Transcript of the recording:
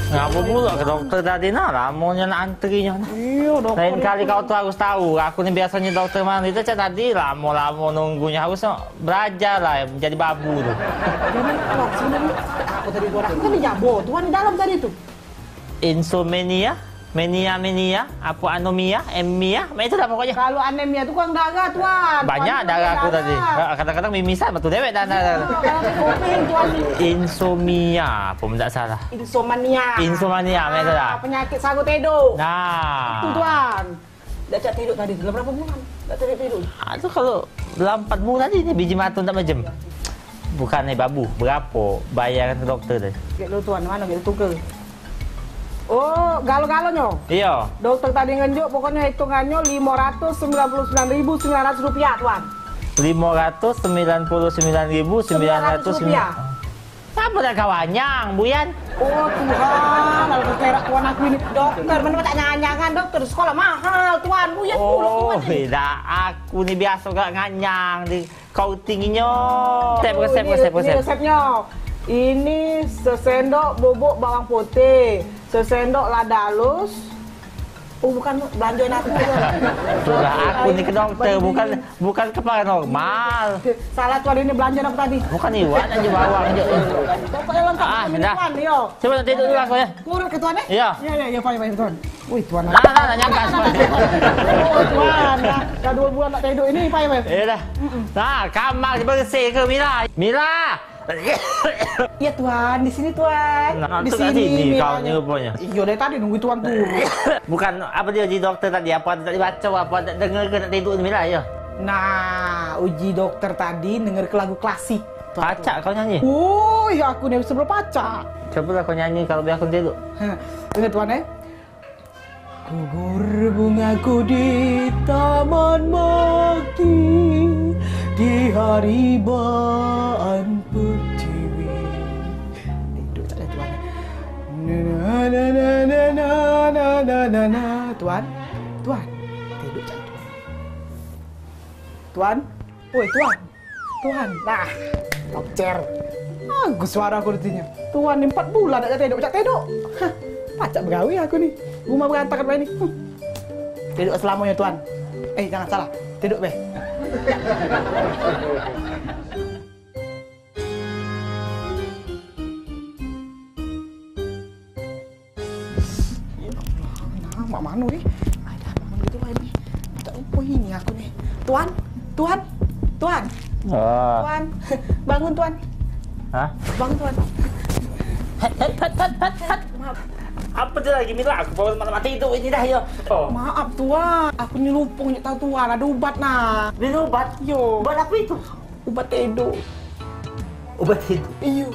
Ngapa pula ke doktor tadi nak? Lamunya nak antrinya. Iya, dokter. Lain kali kau tu harus tahu. Aku ni biasanya dokter mana itu cak tadi lama-lama nunggunya harusnya belajar lah menjadi babu tu. Jadi Tuan sebenarnya aku tadi aku kan di Jabo, Tuan di dalam tadi tu. Insomnia, mania, apa anomia, emia, itu dah pokoknya. Kalau anemia tu kurang darah Tuan. Banyak darah aku tadi. Kadang-kadang mimisan betul dewek dah. Insomnia, apa tak salah. Insomnia, itu dah. Penyakit sarut tidur. Nah. Itu Tuan. Dah cak tidur tadi. Dalam berapa bulan? Dah tidur. Itu kalau dalam 4 bulan tadi ni biji matun tak macam. Bukan ni babu. Berapa bayaran ke doktor tadi? Kek lu Tuan, mana kek tukar? Oh, galo-galonya. Iya. Dokter tadi ngenjuk pokoknya hitungannya Rp599.900 Tuan. 599.900. Apa dah kawanyang, Buyan? Oh Tuhan, kalau kekerak Tuan aku ini dokter, mana tak nyanyangan dokter sekolah mahal Tuan. Buyan oh, beda. Aku ni biasa gak nganyang di kau tingginya. Resep. Ini resepnya. Ini sesendok bubuk bawang putih, sesendok lada halus. Oh bukan belanjain aku. Sudah aku ni ke dokter, bukan kepala normal. Salah Tuan, ini belanjaan apa tadi? Bukan Iwan aja bawang aja. Pokoknya lengkap dah. Tuan, yo. Coba nanti tidur dulu aku ya. Kurang ke Tuan ya? Iya. Iya, payah Tuan. Wih Tuan. Nah, nyangka semua. Oh Tuan, dah 2 bulan tak tidur ini payah. Iya dah. Nah, kamar bersih ke Mila? Mila. Iya Tuan, di sini Tuan. Nah, di sini kau ni rupanya. Iya dari tadi nunggu Tuan tu. Bukan apa dia uji dokter tadi, apa tak dibaca, apa tak dengar ke tak tidur ni Mila ya? Nah, uji dokter tadi dengar ke lagu klasik. Pacak kau nyanyi? Oh, ya aku ni sebelum pacak. Coba kau nyanyi kalau biar aku tidur. Dengar Tuan Gugur bungaku di taman bakti di hari baan pertiwi. Tidur tak ada Tuan. Tuan. Tidur tak Tuan. Tuan. Oi Tuan. Nah, tokcer. Bagus suara aku nantinya. Tuan 4 bulan tak tidur. Pacak begawi aku ni. Rumah berantakan begini. Tidur selamanya Tuan. Jangan salah. Tidur be. Mak mana ni? Ada mak mana gitu lagi. Tak lupa ini aku ni. Tuan. Tuan. Bangun Tuan. Hah? Bangun Tuan. Hat. Maaf. Apa tu lagi Mila? Aku baru mati itu ini dah ya. Oh. Maaf Tuan. Aku ni lupa nak tahu Tuan ada ubat Beli ubat? Yo. Ubat apa itu? Ubat tidur. Ubat tidur? Iyo.